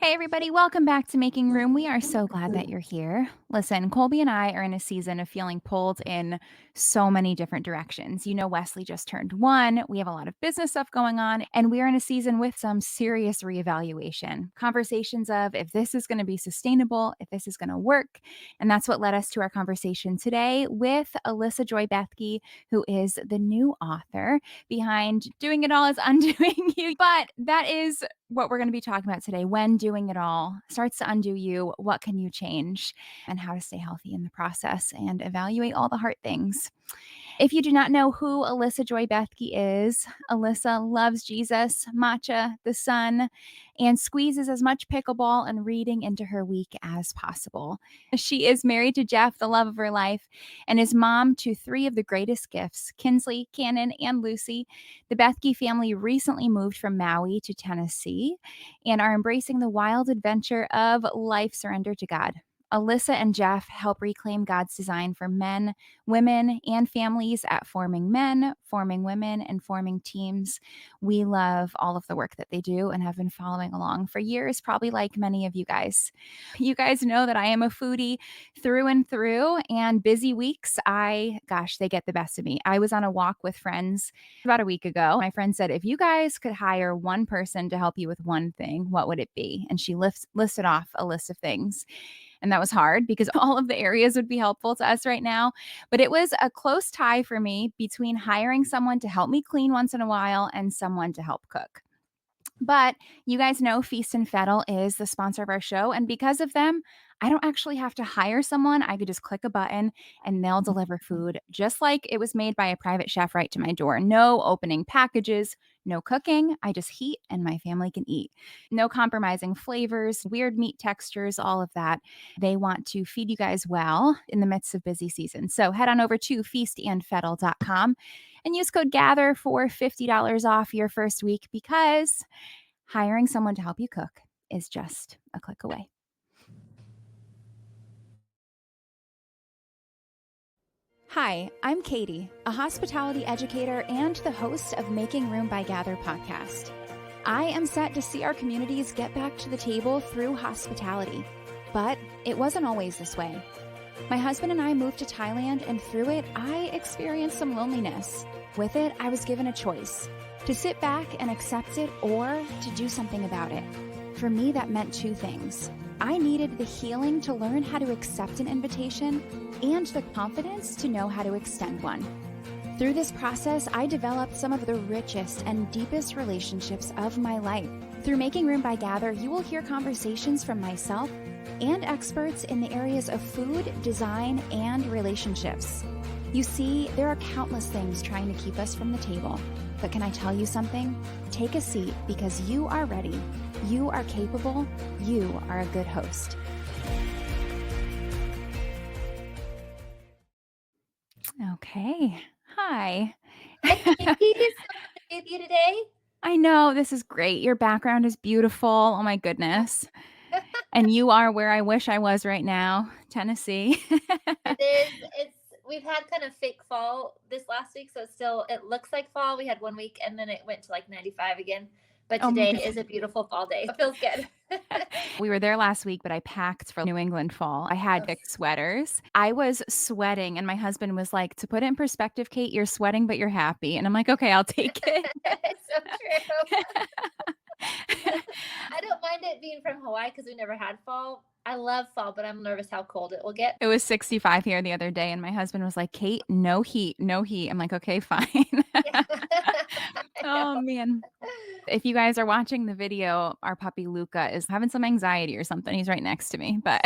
Hey, everybody, welcome back to Making Room. We are so glad that you're here. Listen, Colby and I are in a season of feeling pulled in so many different directions. You know, Wesley just turned 1. We have a lot of business stuff going on, and we are in a season with some serious reevaluation. Conversations of if this is going to be sustainable, if this is going to work. And that's what led us to our conversation today with Alyssa Joy Bethke, who is the new author behind Doing It All is Undoing You. But that is what we're going to be talking about today. When doing it all starts to undo you, what can you change, and how to stay healthy in the process and evaluate all the hard things. If you do not know who Alyssa Joy Bethke is, Alyssa loves Jesus, matcha, the sun, and squeezes as much pickleball and reading into her week as possible. She is married to Jeff, the love of her life, and is mom to 3 of the greatest gifts, Kinsley, Cannon, and Lucy. The Bethke family recently moved from Maui to Tennessee and are embracing the wild adventure of life surrender to God. Alyssa and Jeff help reclaim God's design for men, women, and families at Forming Men, Forming Women, and Forming Teams. We love all of the work that they do and have been following along for years, probably like many of you guys. You guys know that I am a foodie through and through, and busy weeks, they get the best of me. I was on a walk with friends about a week ago. My friend said, if you guys could hire one person to help you with one thing, what would it be? And she listed off a list of things. And that was hard because all of the areas would be helpful to us right now. But it was a close tie for me between hiring someone to help me clean once in a while and someone to help cook. But you guys know Feast and Fettle is the sponsor of our show. And because of them, I don't actually have to hire someone. I could just click a button and they'll deliver food just like it was made by a private chef right to my door. No opening packages, no cooking. I just heat and my family can eat. No compromising flavors, weird meat textures, all of that. They want to feed you guys well in the midst of busy season. So head on over to feastandfettle.com and use code GATHER for $50 off your first week because hiring someone to help you cook is just a click away. Hi, I'm Katie, a hospitality educator and the host of Making Room by Gather podcast. I am set to see our communities get back to the table through hospitality, but it wasn't always this way. My husband and I moved to Thailand, and through it, I experienced some loneliness. With it, I was given a choice to sit back and accept it or to do something about it. For me, that meant 2 things. I needed the healing to learn how to accept an invitation and the confidence to know how to extend one. Through this process, I developed some of the richest and deepest relationships of my life. Through Making Room by Gather, you will hear conversations from myself and experts in the areas of food, design, and relationships. You see, there are countless things trying to keep us from the table. But can I tell you something? Take a seat because you are ready. You are capable. You are a good host. Okay. Hi. Hi, Katie. It's so good to be with you today. I know this is great. Your background is beautiful. Oh my goodness. And you are where I wish I was right now, Tennessee. It is. We've had kind of fake fall this last week, so it looks like fall. We had 1 week and then it went to like 95 again. But Oh my today goodness. is a beautiful fall day. It feels good. We were there last week, but I packed for New England fall. I had thick sweaters. I was sweating, and my husband was like, to put it in perspective, Kate, you're sweating, but you're happy. And I'm like, okay, I'll take it. It's so true. I don't mind it being from Hawaii because we never had fall. I love fall, but I'm nervous how cold it will get. It was 65 here the other day, and my husband was like, Kate, no heat, no heat. I'm like, okay, fine. Yeah. I Oh, know. man. If you guys are watching the video, our puppy Luca is having some anxiety or something. He's right next to me, but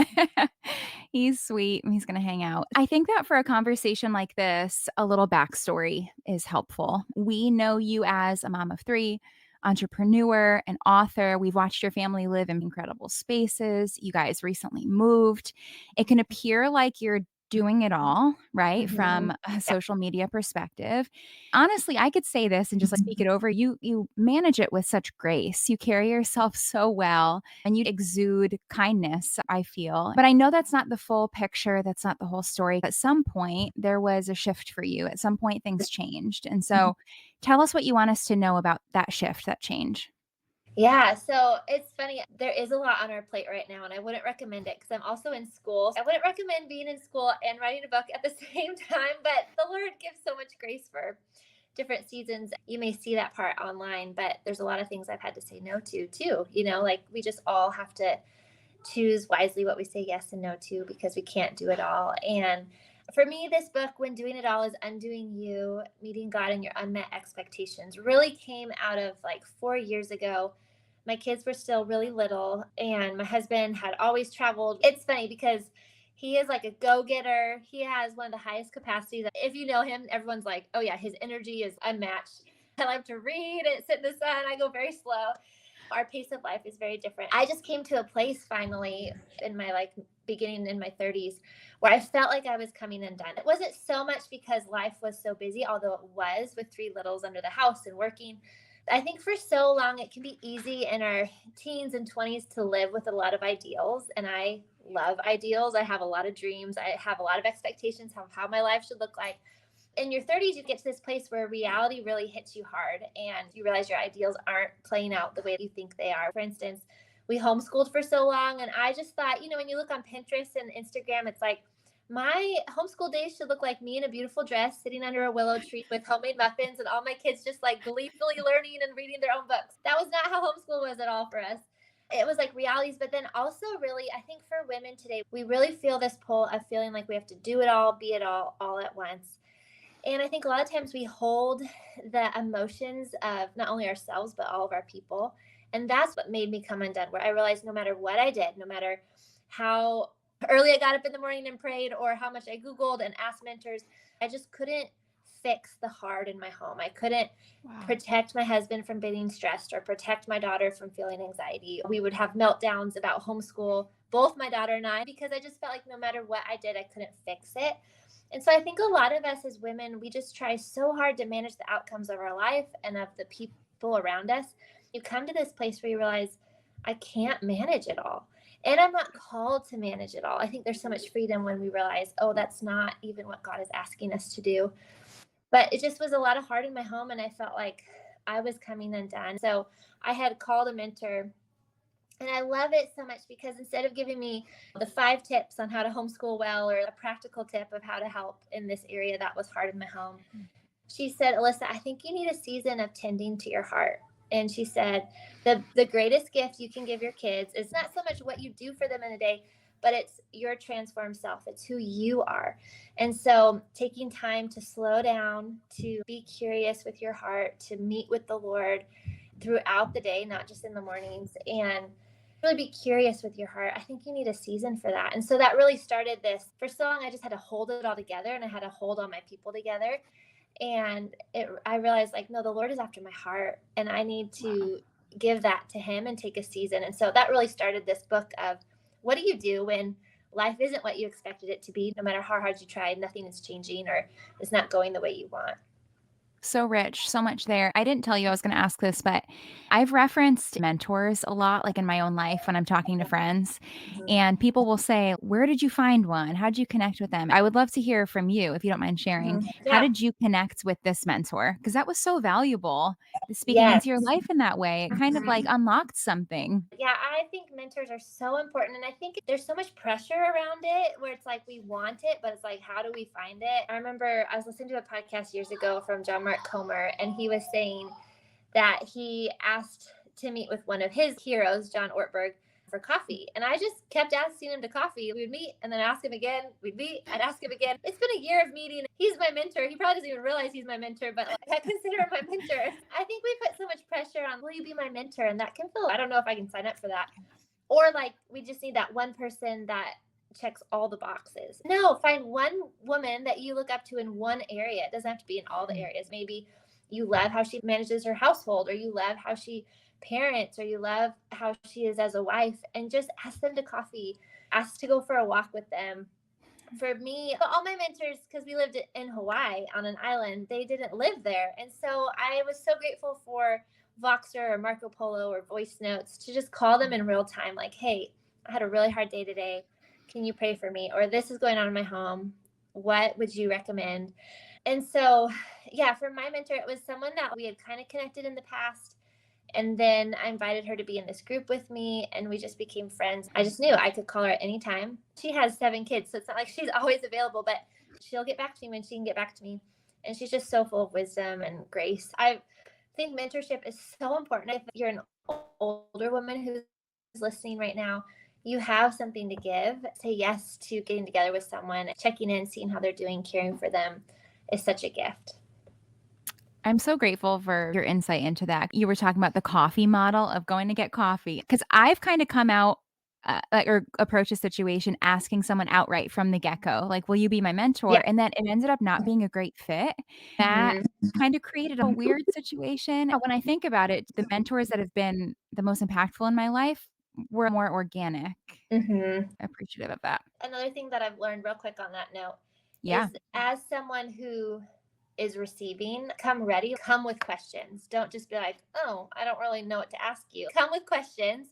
he's sweet. He's going to hang out. I think that for a conversation like this, a little backstory is helpful. We know you as a mom of 3, entrepreneur, and author. We've watched your family live in incredible spaces. You guys recently moved. It can appear like you're doing it all, right? From a Yeah. social media perspective. Honestly, I could say this and just like speak it over. You manage it with such grace. You carry yourself so well and you exude kindness, I feel. But I know that's not the full picture. That's not the whole story. At some point, there was a shift for you. At some point, things changed. And so tell us what you want us to know about that shift, that change. Yeah, so it's funny. There is a lot on our plate right now, and I wouldn't recommend it because I'm also in school. I wouldn't recommend being in school and writing a book at the same time, but the Lord gives so much grace for different seasons. You may see that part online, but there's a lot of things I've had to say no to too. Like we just all have to choose wisely what we say yes and no to because we can't do it all. And for me, this book, When Doing It All is Undoing You, Meeting God and Your Unmet Expectations, really came out of like 4 years ago. My kids were still really little, and my husband had always traveled. It's funny because he is like a go getter. He has one of the highest capacities. If you know him, everyone's like, oh, yeah, his energy is unmatched. I like to read and sit in the sun. I go very slow. Our pace of life is very different. I just came to a place finally in my like beginning in my 30s where I felt like I was coming undone. It wasn't so much because life was so busy, although it was with three littles under the house and working. I think for so long it can be easy in our teens and 20s to live with a lot of ideals. And I love ideals. I have a lot of dreams. I have a lot of expectations of how my life should look like. In your 30s, you get to this place where reality really hits you hard and you realize your ideals aren't playing out the way you think they are. For instance, we homeschooled for so long, and I just thought, when you look on Pinterest and Instagram, it's like, my homeschool days should look like me in a beautiful dress sitting under a willow tree with homemade muffins and all my kids just like gleefully learning and reading their own books. That was not how homeschool was at all for us. It was like realities, but then also really, I think for women today, we really feel this pull of feeling like we have to do it all, be it all at once. And I think a lot of times we hold the emotions of not only ourselves, but all of our people. And that's what made me come undone, where I realized no matter what I did, no matter how early I got up in the morning and prayed, or how much I Googled and asked mentors, I just couldn't fix the hard in my home. I couldn't protect my husband from being stressed or protect my daughter from feeling anxiety. We would have meltdowns about homeschool, both my daughter and I, because I just felt like no matter what I did, I couldn't fix it. And so I think a lot of us as women, we just try so hard to manage the outcomes of our life and of the people around us. You come to this place where you realize, I can't manage it all. And I'm not called to manage it all. I think there's so much freedom when we realize, oh, that's not even what God is asking us to do. But it just was a lot of hard in my home, and I felt like I was coming undone. So I had called a mentor. And I love it so much because instead of giving me the 5 tips on how to homeschool well or a practical tip of how to help in this area that was hard in my home, she said, Alyssa, I think you need a season of tending to your heart. And she said, the greatest gift you can give your kids is not so much what you do for them in a day, but it's your transformed self. It's who you are. And so taking time to slow down, to be curious with your heart, to meet with the Lord throughout the day, not just in the mornings, and really be curious with your heart. I think you need a season for that. And so that really started this. For so long, I just had to hold it all together, and I had to hold all my people together. And I realized, like, no, the Lord is after my heart, and I need to give that to him and take a season. And so that really started this book of what do you do when life isn't what you expected it to be? No matter how hard you tried, nothing is changing or it's not going the way you want. So rich, so much there. I didn't tell you I was going to ask this, but I've referenced mentors a lot, like in my own life when I'm talking to friends. And people will say, where did you find one? How did you connect with them? I would love to hear from you, if you don't mind sharing. How Yeah. did you connect with this mentor? Because that was so valuable, speaking Yes. into your life in that way. It kind of like unlocked something. Yeah, I think mentors are so important. And I think there's so much pressure around it where it's like we want it, but it's like, how do we find it? I remember I was listening to a podcast years ago from John Mark Comer, and he was saying that he asked to meet with one of his heroes, John Ortberg, for coffee. And I just kept asking him to coffee. We would meet and then ask him again. We'd meet, I'd ask him again. It's been a year of meeting. He's my mentor. He probably doesn't even realize he's my mentor, but like, I consider him my mentor. I think we put so much pressure on, will you be my mentor? And that can feel, I don't know if I can sign up for that. Or like, we just need that one person that checks all the boxes. No, find one woman that you look up to in one area. It doesn't have to be in all the areas. Maybe you love how she manages her household, or you love how she parents, or you love how she is as a wife, and just ask them to coffee, ask to go for a walk with them. For me, all my mentors, because we lived in Hawaii on an island, they didn't live there. And so I was so grateful for Voxer or Marco Polo or voice notes to just call them in real time, like, hey, I had a really hard day today. Can you pray for me? Or this is going on in my home. What would you recommend? And so, yeah, for my mentor, it was someone that we had kind of connected in the past. And then I invited her to be in this group with me, and we just became friends. I just knew I could call her at any time. She has 7 kids, so it's not like she's always available, but she'll get back to me when she can get back to me. And she's just so full of wisdom and grace. I think mentorship is so important. If you're an older woman who's listening right now, you have something to give. Say yes to getting together with someone, checking in, seeing how they're doing, caring for them is such a gift. I'm so grateful for your insight into that. You were talking about the coffee model of going to get coffee because I've kind of come out or approach a situation asking someone outright from the get go, like, will you be my mentor? Yeah. And then it ended up not being a great fit. That Mm-hmm. kind of created a weird situation. When I think about it, the mentors that have been the most impactful in my life were more organic. Mm-hmm. Appreciative of that. Another thing that I've learned real quick on that note Yeah. is, as someone who is receiving, come ready, come with questions. Don't just be like, oh, I don't really know what to ask you. Come with questions.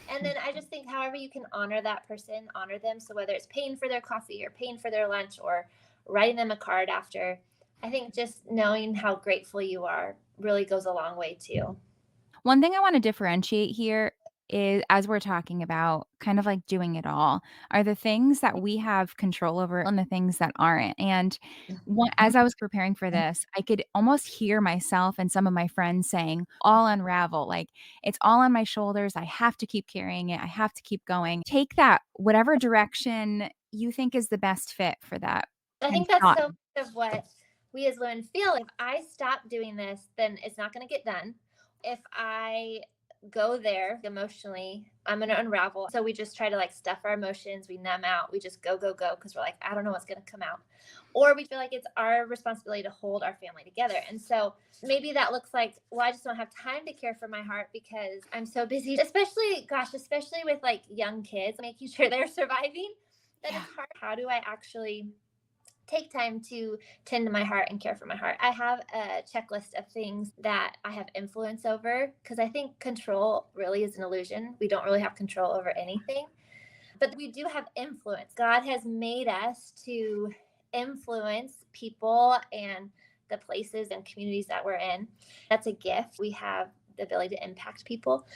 And then I just think, however you can honor that person, honor them. So whether it's paying for their coffee or paying for their lunch or writing them a card after, I think just knowing how grateful you are really goes a long way too. One thing I wanna differentiate here is as we're talking about kind of like doing it all, are the things that we have control over and the things that aren't, and one as I was preparing for this, I could almost hear myself and some of my friends saying, "All unravel," like, "It's all on my shoulders, I have to keep carrying it, I have to keep going." Take that whatever direction you think is the best fit for that I kind think of that's thought. so much of what we as women feel. If I stop doing this, then it's not going to get done. If I go there emotionally, I'm going to unravel. So we just try to like stuff our emotions, we numb out, we just go, go, go because we're like, I don't know what's going to come out. Or we feel like it's our responsibility to hold our family together. And so maybe that looks like, well, I just don't have time to care for my heart because I'm so busy, especially, gosh, especially with like young kids, making sure they're surviving. That Yeah. it's hard. How do I actually take time to tend to my heart and care for my heart? I have a checklist of things that I have influence over because I think control really is an illusion. We don't really have control over anything, but we do have influence. God has made us to influence people and the places and communities that we're in. That's a gift. We have the ability to impact people.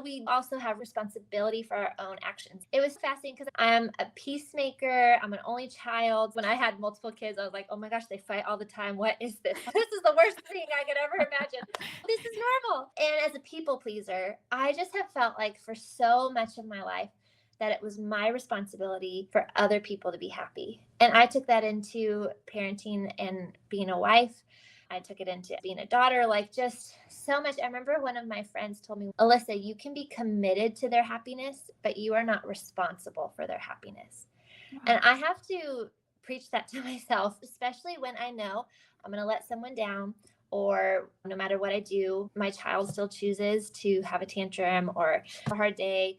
We also have responsibility for our own actions. It was fascinating because I'm a peacemaker. I'm an only child. When I had multiple kids, I was like, oh my gosh, they fight all the time. What is this? This is the worst thing I could ever imagine. This is normal. And as a people pleaser, I just have felt like for so much of my life that it was my responsibility for other people to be happy. And I took that into parenting and being a wife. I took it into being a daughter, like just so much. I remember one of my friends told me, Alyssa, you can be committed to their happiness, but you are not responsible for their happiness. And Wow. I have to preach that to myself, especially when I know I'm going to let someone down, or no matter what I do, my child still chooses to have a tantrum or a hard day.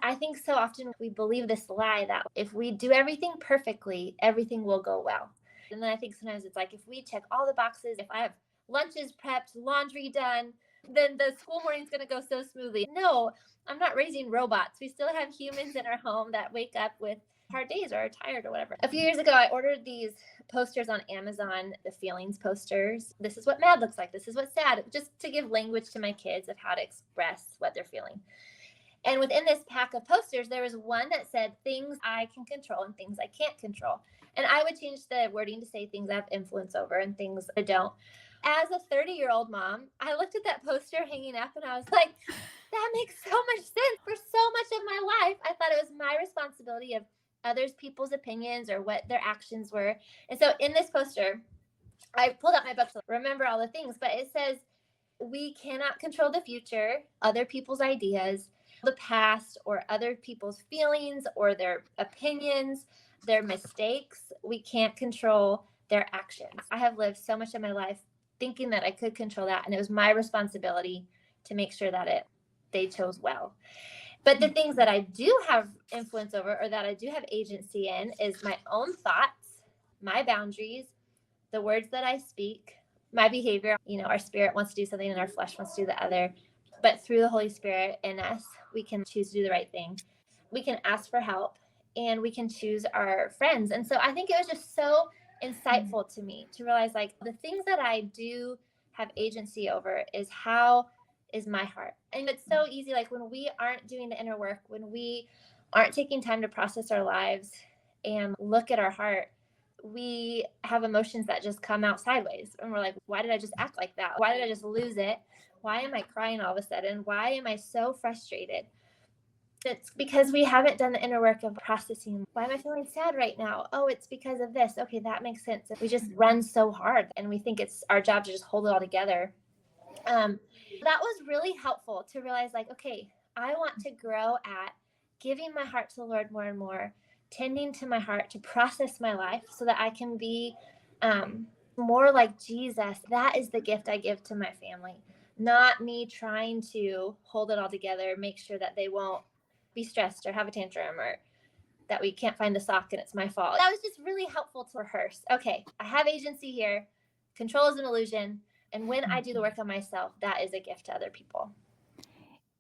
I think so often we believe this lie that if we do everything perfectly, everything will go well. And then I think sometimes it's like, if we check all the boxes, if I have lunches prepped, laundry done, then the school morning's going to go so smoothly. No, I'm not raising robots. We still have humans in our home that wake up with hard days or are tired or whatever. A few years ago, I ordered these posters on Amazon, the feelings posters. This is what mad looks like. This is what sad, just to give language to my kids of how to express what they're feeling. And within this pack of posters, there was one that said things I can control and things I can't control. And I would change the wording to say things I have influence over and things I don't. As a 30-year-old mom, I looked at that poster hanging up and I was like, that makes so much sense. For so much of my life, I thought it was my responsibility of others people's opinions or what their actions were. And so in this poster, I pulled out my book to remember all the things, but it says, we cannot control the future, other people's ideas, the past, or other people's feelings or their opinions, their mistakes. We can't control their actions. I have lived so much of my life thinking that I could control that, and it was my responsibility to make sure that they chose well. But the things that I do have influence over, or that I do have agency in, is my own thoughts, my boundaries, the words that I speak, my behavior. Our spirit wants to do something and our flesh wants to do the other. But through the Holy Spirit in us, we can choose to do the right thing. We can ask for help and we can choose our friends. And so I think it was just so insightful to me to realize, like, the things that I do have agency over is how is my heart. And it's so easy, like when we aren't doing the inner work, when we aren't taking time to process our lives and look at our heart, we have emotions that just come out sideways. And we're like, why did I just act like that? Why did I just lose it? Why am I crying all of a sudden? Why am I so frustrated? It's because we haven't done the inner work of processing. Why am I feeling sad right now? Oh, it's because of this. Okay, that makes sense. We just run so hard and we think it's our job to just hold it all together. That was really helpful to realize, like, okay, I want to grow at giving my heart to the Lord more and more, tending to my heart to process my life so that I can be more like Jesus. That is the gift I give to my family, not me trying to hold it all together, make sure that they won't be stressed or have a tantrum or that we can't find the sock and it's my fault. That was just really helpful to rehearse. Okay, I have agency here. Control is an illusion. And when I do the work on myself, that is a gift to other people.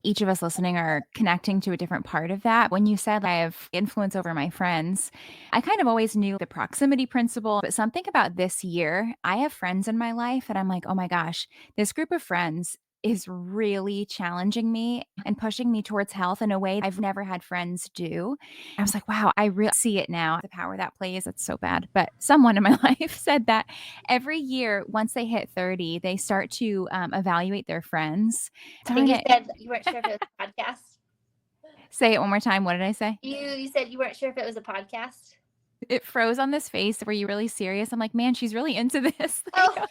Each of us listening are connecting to a different part of that. When you said I have influence over my friends, I kind of always knew the proximity principle, but something about this year, I have friends in my life that I'm like, oh my gosh, this group of friends is really challenging me and pushing me towards health in a way I've never had friends do. I was like, wow, I really see it now, the power that plays. It's so bad. But someone in my life said that every year, once they hit 30, they start to evaluate their friends. I think Darn you it. said you weren't sure if it was a podcast. Say it one more time. What did I say? You said you weren't sure if it was a podcast. It froze on this face. Were you really serious? I'm like, "Man, she's really into this thing." Oh.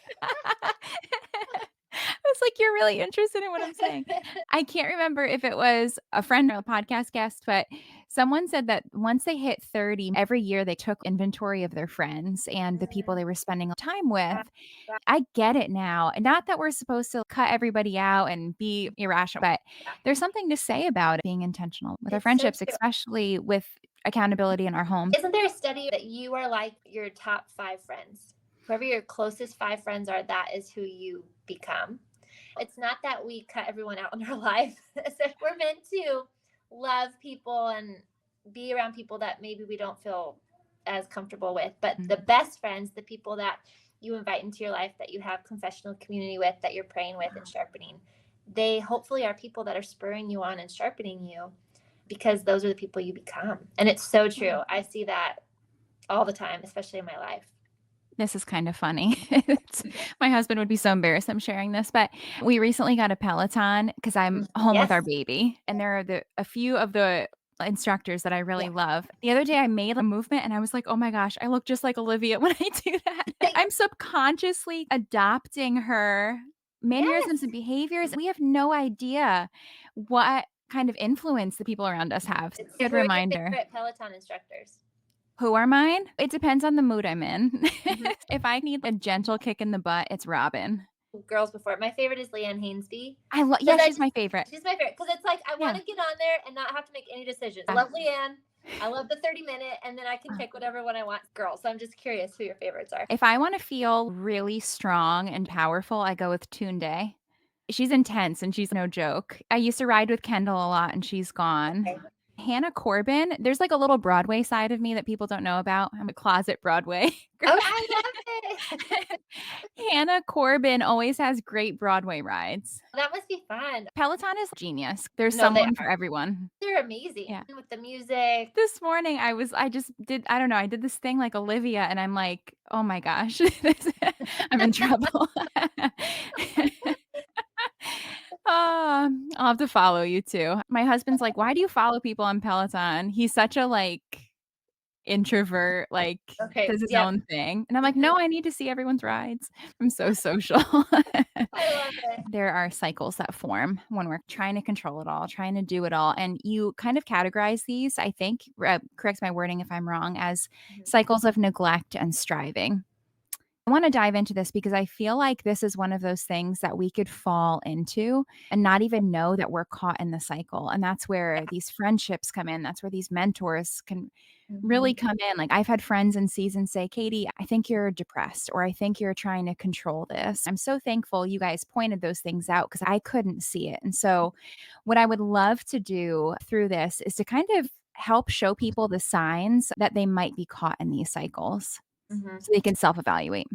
I was like, "You're really interested in what I'm saying." I can't remember if it was a friend or a podcast guest, but someone said that once they hit 30, every year they took inventory of their friends and the people they were spending time with. I get it now. And not that we're supposed to cut everybody out and be irrational, but there's something to say about it, being intentional with our It's so friendships, true. especially with accountability in our home. Isn't there a study that you are like your top 5 friends? Whoever your closest 5 friends are, that is who you become. It's not that we cut everyone out in our life. So we're meant to love people and be around people that maybe we don't feel as comfortable with. But the best friends, the people that you invite into your life, that you have confessional community with, that you're praying with and sharpening, they hopefully are people that are spurring you on and sharpening you, because those are the people you become. And it's so true. I see that all the time, especially in my life. This is kind of funny. My husband would be so embarrassed I'm sharing this, but we recently got a Peloton because I'm home with our Yes. baby, and there are a few of the instructors that I really Yeah. love. The other day I made a movement and I was like, "Oh my gosh, I look just like Olivia when I do that." I'm subconsciously adopting her mannerisms Yes. and behaviors. We have no idea what kind of influence the people around us have. It's, Good who are your reminder. favorite Peloton instructors? Who are mine? It depends on the mood I'm in. Mhm. If I need a gentle kick in the butt, it's Robin. Girls before. My favorite is Leanne Hainsby. Yeah, Because she's my favorite. she's my favorite. Because it's like I want Yeah. to get on there and not have to make any decisions. I Yeah. love Leanne. I love the 30-minute, and then I can pick whatever one I want. Girl. So I'm just curious who your favorites are. If I wanna feel really strong and powerful, I go with Tunde. She's intense and she's no joke. I used to ride with Kendall a lot and she's gone. Okay. Hannah Corbin, there's like a little Broadway side of me that people don't know about. I'm a closet Broadway girl. Oh, I love it. Hannah Corbin always has great Broadway rides. That must be fun. Peloton is genius. There's No, they someone for are. everyone. They're amazing Yeah. with the music. This morning I just did I don't know, I did this thing like Olivia and I'm like, "Oh my gosh, I'm in trouble." Oh, I'll have to follow you too. My husband's like, "Why do you follow people on Peloton?" He's such a, like, introvert, like, Okay. does his Yep. own thing, and I'm like, Mhm. "No, I need to see everyone's rides." I'm so social. I love it. There are cycles that form when we're trying to control it all, trying to do it all, and you kind of categorize these, I think, correct my wording if I'm wrong, as Mhm. cycles of neglect and striving. I wanna dive into this because I feel like this is one of those things that we could fall into and not even know that we're caught in the cycle, and that's where these friendships come in, that's where these mentors can really Mhm. come in. Like, I've had friends in seasons say, "Katie, I think you're depressed," or "I think you're trying to control this." I'm so thankful you guys pointed those things out because I couldn't see it, and so what I would love to do through this is to kind of help show people the signs that they might be caught in these cycles Mhm. so they can self-evaluate.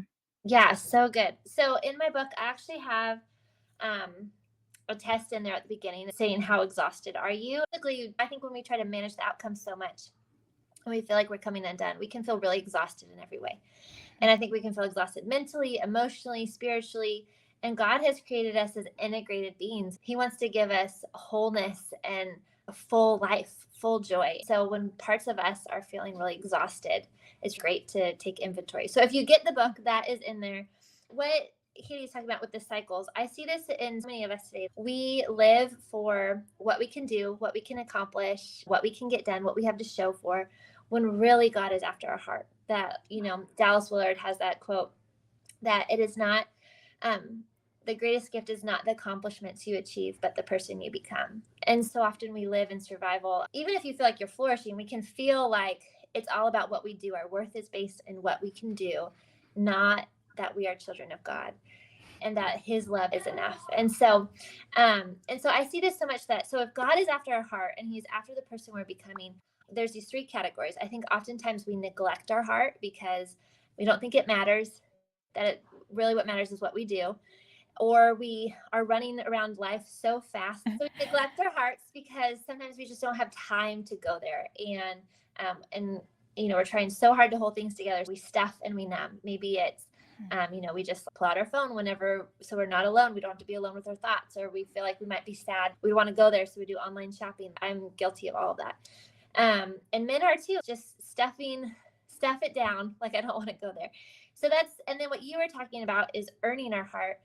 Yeah, so good. So in my book, I actually have um a test in there at the beginning saying, how exhausted are you? Basically, I think when we try to manage the outcome so much and we feel like we're coming undone, we can feel really exhausted in every way. And I think we can feel exhausted mentally, emotionally, spiritually. And God has created us as integrated beings. He wants to give us wholeness and a full life, full joy. So when parts of us are feeling really exhausted, it's great to take inventory. So if you get the book, that is in there. What Katie's talking about with the cycles, I see this in so many of us today. We live for what we can do, what we can accomplish, what we can get done, what we have to show for, when really God is after our heart. That, Dallas Willard has that quote that it is not, the greatest gift is not the accomplishments you achieve, but the person you become. And so often we live in survival. Even if you feel like you're flourishing, we can feel like it's all about what we do. Our worth is based in what we can do, not that we are children of God and that his love is enough. And so I see this so much so if God is after our heart and he's after the person we're becoming, there's these three categories. I think oftentimes we neglect our heart because we don't think it matters, that really what matters is what we do. Or we are running around life so fast. So we neglect our hearts because sometimes we just don't have time to go there. And we're trying so hard to hold things together. We stuff and we numb. Maybe it's, we just pull out our phone whenever, so we're not alone. We don't have to be alone with our thoughts, or we feel like we might be sad. We want to go there. So we do online shopping. I'm guilty of all of that. And men are too, just stuff it down. Like, I don't want to go there. So and then what you were talking about is earning our heart.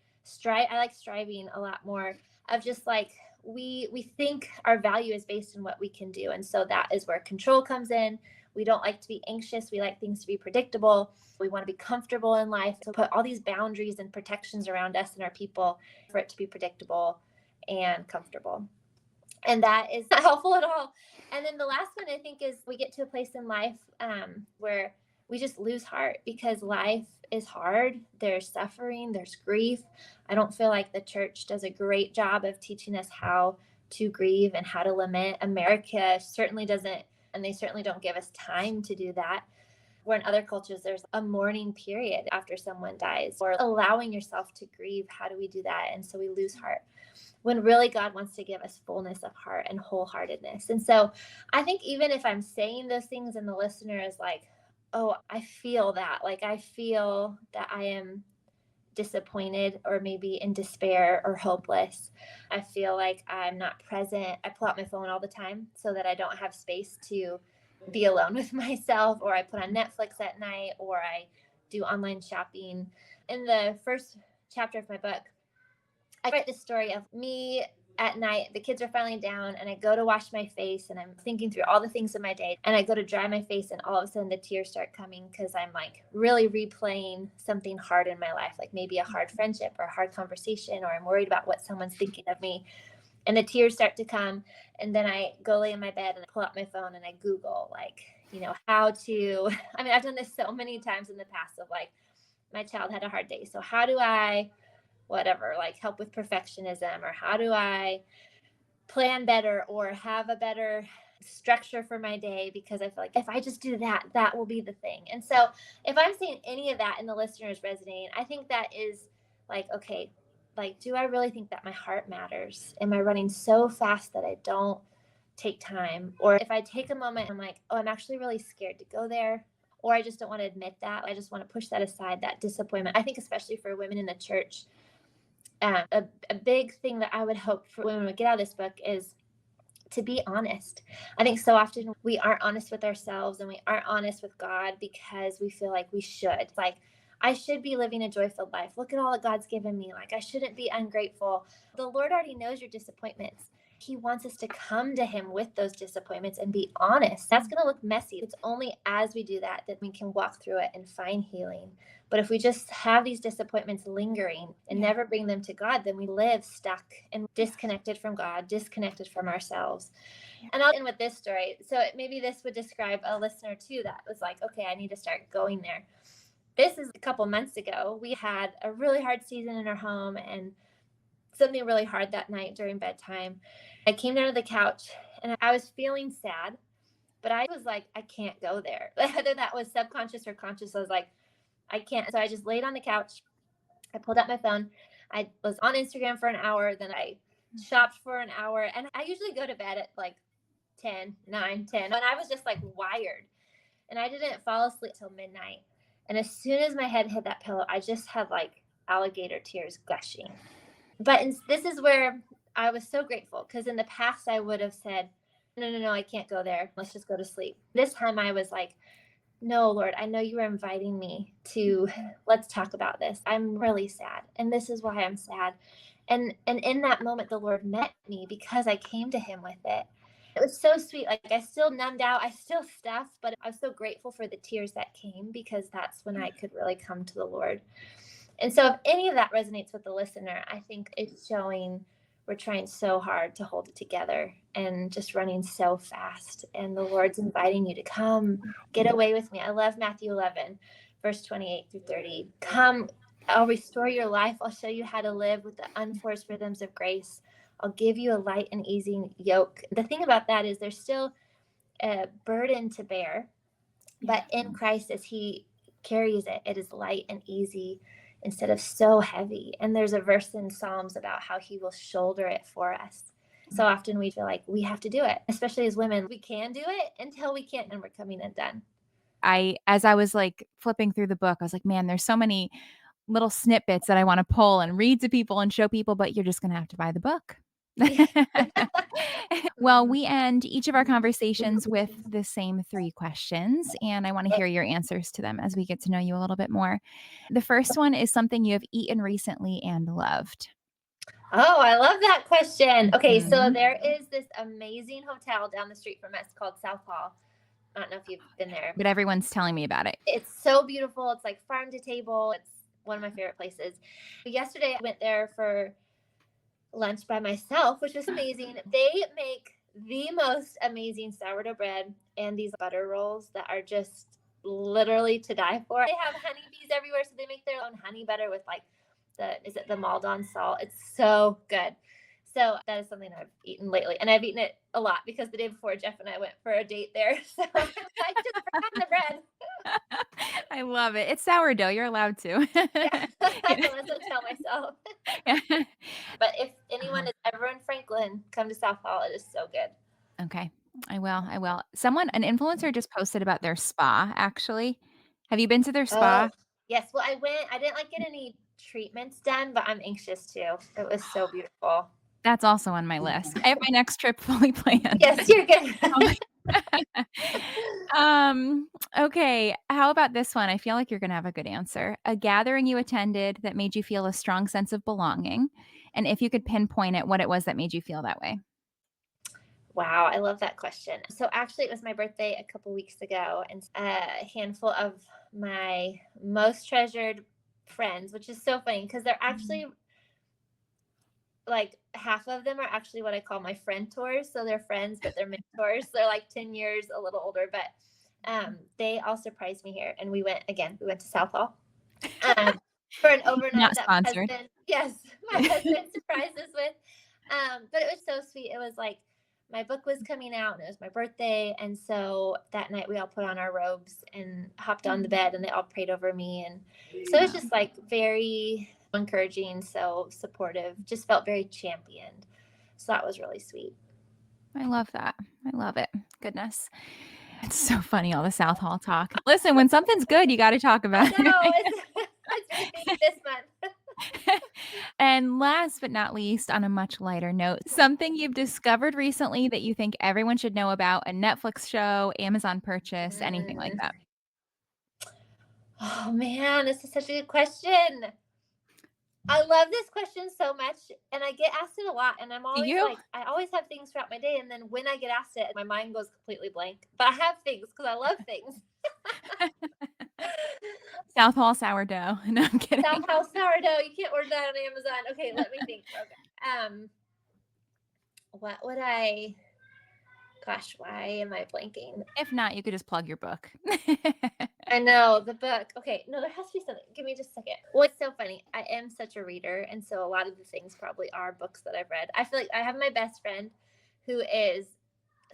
I like striving a lot more, of just like, we think our value is based on what we can do. And so that is where control comes in. We don't like to be anxious. We like things to be predictable. We want to be comfortable in life. So put all these boundaries and protections around us and our people for it to be predictable and comfortable. And that is not helpful at all. And then the last one, I think, is we get to a place in life where we just lose heart because life is hard. There's suffering, there's grief. I don't feel like the church does a great job of teaching us how to grieve and how to lament. America certainly doesn't, and they certainly don't give us time to do that. Where in other cultures, there's a mourning period after someone dies, or allowing yourself to grieve. How do we do that? And so we lose heart, when really God wants to give us fullness of heart and wholeheartedness. And so I think even if I'm saying those things and the listener is like, oh, I feel that, like, I feel that I am disappointed or maybe in despair or hopeless. I feel like I'm not present. I pull out my phone all the time so that I don't have space to be alone with myself, or I put on Netflix at night, or I do online shopping. In the first chapter of my book, I write the story of me at night. The kids are finally down, and I go to wash my face, and I'm thinking through all the things of my day, and I go to dry my face, and all of a sudden the tears start coming because I'm like really replaying something hard in my life, like maybe a hard friendship or a hard conversation, or I'm worried about what someone's thinking of me. And the tears start to come, and then I go lay in my bed and I pull out my phone and I Google, like, how to, I mean, I've done this so many times in the past of like, my child had a hard day, so how do I whatever, like help with perfectionism, or how do I plan better or have a better structure for my day, because I feel like if I just do that, that will be the thing. And so if I'm seeing any of that in the listeners resonating, I think that is like, okay, like, do I really think that my heart matters? Am I running so fast that I don't take time? Or if I take a moment, I'm like, oh, I'm actually really scared to go there, or I just don't want to admit that. I just want to push that aside, that disappointment. I think especially for women in the church, a big thing that I would hope for women would get out of this book is to be honest. I think so often we aren't honest with ourselves and we aren't honest with God because we feel like we should. Like, I should be living a joy-filled life. Look at all that God's given me. Like, I shouldn't be ungrateful. The Lord already knows your disappointments. He wants us to come to him with those disappointments and be honest. That's going to look messy. It's only as we do that that we can walk through it and find healing. But if we just have these disappointments lingering and never bring them to God, then we live stuck and disconnected from God, disconnected from ourselves. And I'll end with this story. So maybe this would describe a listener too that was like, okay, I need to start going there. This is a couple months ago. We had a really hard season in our home and something really hard that night during bedtime. I came down to the couch and I was feeling sad, but I was like, I can't go there. Whether that was subconscious or conscious, I was like, I can't. So I just laid on the couch. I pulled out my phone. I was on Instagram for an hour. Then I shopped for an hour, and I usually go to bed at like 10, 9, 10. And I was just like wired, and I didn't fall asleep till midnight. And as soon as my head hit that pillow, I just had like alligator tears gushing. But this is where I was so grateful, because in the past I would have said, no, no, no, I can't go there. Let's just go to sleep. This time I was like, no, Lord, I know you are inviting me to, let's talk about this. I'm really sad, and this is why I'm sad. And in that moment, the Lord met me because I came to him with it. It was so sweet. Like, I still numbed out, I still stuffed, but I was so grateful for the tears that came, because that's when I could really come to the Lord. And so if any of that resonates with the listener, I think it's showing we're trying so hard to hold it together and just running so fast. And the Lord's inviting you to come, get away with me. I love Matthew 11, verse 28 through 30. Come, I'll restore your life. I'll show you how to live with the unforced rhythms of grace. I'll give you a light and easy yoke. The thing about that is there's still a burden to bear, but in Christ, as he carries it, it is light and easy instead of so heavy. And there's a verse in Psalms about how he will shoulder it for us. So often we feel like we have to do it, especially as women. We can do it until we can't, and we're coming undone. As I was like flipping through the book, I was like, man, there's so many little snippets that I want to pull and read to people and show people, but you're just going to have to buy the book. Well, we end each of our conversations with the same 3 questions, and I want to hear your answers to them as we get to know you a little bit more. The first one is something you have eaten recently and loved. Oh, I love that question. Okay, so Mhm. there is this amazing hotel down the street from us called South Hall. I don't know if you've been there. But everyone's telling me about it. It's so beautiful. It's like farm to table. It's one of my favorite places. Yesterday, I went there for lunch by myself, which was amazing. They make the most amazing sourdough bread and these butter rolls that are just literally to die for. They have honeybees everywhere, so they make their own honey butter with like the Maldon salt. It's so good. So that is something I've eaten lately, and I've eaten it a lot because the day before Jeff and I went for a date there. So I just forgot the bread. I love it. It's sourdough, you're allowed to. Yeah, I know, that's what I tell myself. But if anyone Uh-huh. is ever in Franklin, come to South Hall. It is so good. Okay. I will. An influencer just posted about their spa, actually. Have you been to their spa? Oh, yes. Well, I went. I didn't like get any treatments done, but I'm anxious to. It was so beautiful. That's also on my list. I have my next trip fully planned. Yes, you're good. Um, okay, how about this one? I feel like you're gonna have a good answer. A gathering you attended that made you feel a strong sense of belonging, and if you could pinpoint it, what it was that made you feel that way. Wow, I love that question. So actually, it was my birthday a couple weeks ago, and a handful of my most treasured friends, which is so funny because they're actually like half of them are actually what I call my friend tours. So they're friends, but they're mentors. They're like 10 years, a little older, but they all surprised me here. And we went to South Hall for an overnight Not that my sponsored. husband, yes, my husband surprised us with. But it was so sweet. It was like my book was coming out and it was my birthday. And so that night we all put on our robes and hopped on the bed and they all prayed over me. And so it was just like very encouraging, so supportive, just felt very championed. So that was really sweet. I love that. I love it. Goodness. It's so funny, all the South Hall talk. Listen, when something's good, you gotta talk I about know it. it's my thing this month. And last but not least, on a much lighter note, something you've discovered recently that you think everyone should know about, a Netflix show, Amazon purchase, anything like Mm. that. Oh man, this is such a good question. I love this question so much, and I get asked it a lot, and I'm Do always you? like, I always have things throughout my day, and then when I get asked it, my mind goes completely blank. But I have things because I love things. South Hall sourdough. No, I'm kidding. South House sourdough. You can't order that on Amazon. Okay, let me think. Okay. What would I? Gosh, why am I blanking? If not, you could just plug your book. I know the book. Okay, no, there has to be something. Give me just a second. Well, it's so funny. I am such a reader, and so a lot of the things probably are books that I've read. I feel like I have my best friend who is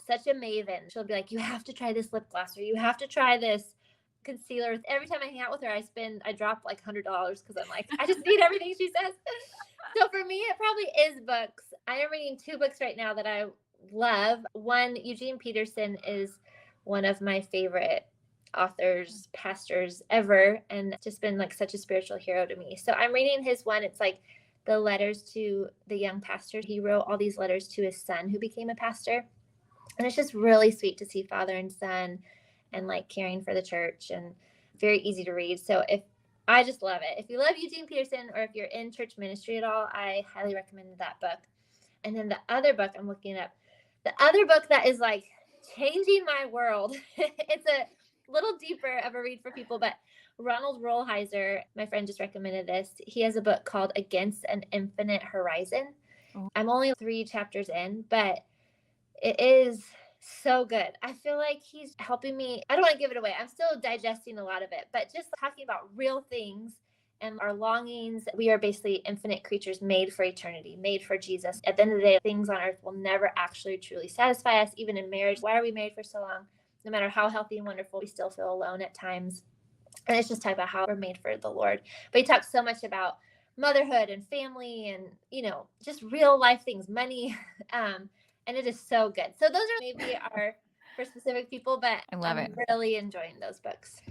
such a maven. She'll be like, "You have to try this lip gloss, or you have to try this concealer. Every time I hang out with her, I drop like $100 because I'm like, I just need everything she says. So for me, it probably is books. I am reading two books right now that I love. One, Eugene Peterson is one of my favorite authors, pastors ever, and just been like such a spiritual hero to me. So I'm reading his one. It's like the letters to the young pastor. He wrote all these letters to his son who became a pastor. And it's just really sweet to see father and son and like caring for the church, and very easy to read. So if I just love it. If you love Eugene Peterson or if you're in church ministry at all, I highly recommend that book. And then the other book I'm looking up, the other book that is like changing my world. It's a little deeper of a read for people, but Ronald Rolheiser, my friend just recommended this. He has a book called Against an Infinite Horizon. Oh. I'm only 3 chapters in, but it is so good. I feel like he's helping me. I don't want to give it away. I'm still digesting a lot of it, but just talking about real things and our longings. We are basically infinite creatures made for eternity, made for Jesus. At the end of the day, things on earth will never actually truly satisfy us, even in marriage. Why are we married for so long? No matter how healthy and wonderful, we still feel alone at times. And it's just talking about how we're made for the Lord. But he talks so much about motherhood and family and, just real life things, money. And it is so good. So those are maybe are for specific people, but I love it. I'm really enjoying those books.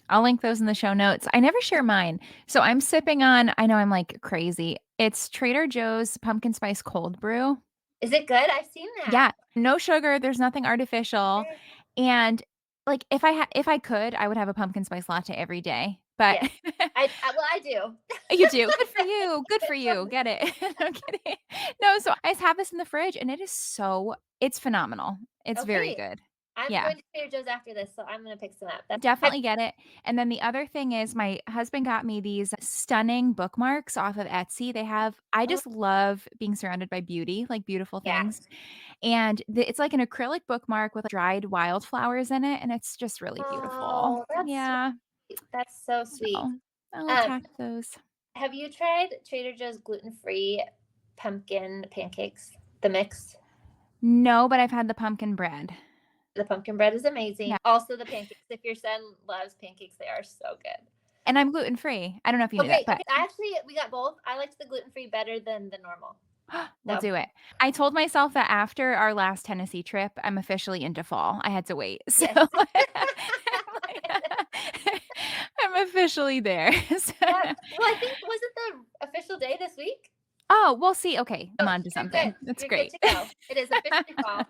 I'll link those in the show notes. I never share mine. So I'm sipping on, I know I'm like crazy. It's Trader Joe's pumpkin spice cold brew. Is it good? I've seen that. Yeah, no sugar, there's nothing artificial. Okay. And like if I could, I would have a pumpkin spice latte every day. But Yes. I do. you do. Good for you. Good for you. Get it. I'm kidding. No, so I just have this in the fridge and it's phenomenal. It's very Okay. good. I'm Yeah. going to Trader Joe's after this, so I'm gonna pick some up. Definitely get it. And then the other thing is my husband got me these stunning bookmarks off of Etsy. I Oh, just love being surrounded by beauty, like beautiful yeah. things. And it's like an acrylic bookmark with dried wildflowers in it, and it's just really beautiful. Oh, that's Yeah. sweet. That's so sweet. So I'll Um, attach those. have you tried Trader Joe's gluten-free pumpkin pancakes? The mix? No, but I've had the pumpkin bread. The pumpkin bread is Yeah. amazing. Also the pancakes. If your son loves pancakes, they are so good. And I'm gluten free. I don't know if you knew that, Okay, but okay. Actually, we got both. I liked the gluten-free better than the normal. we'll So, do it. I told myself that after our last Tennessee trip, I'm officially into fall. I had to wait. So yes. I'm officially there. So Yeah. Well, I think was it the official day this week? oh, we'll see. Okay, I'm Oh, onto you're good. something. That's You're good great. to go. It is officially fall.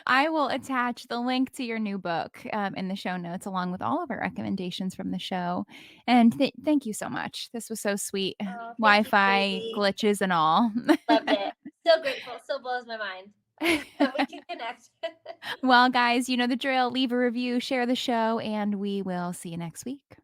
I will attach the link to your new book, in the show notes, along with all of our recommendations from the show. And thank you so much. This was so sweet. Oh, thank you, Wi-Fi sweetie. glitches and all. Loved it. So grateful. Still blows my mind. But we can connect. Well, guys, you know the drill. Leave a review, share the show, and we will see you next week.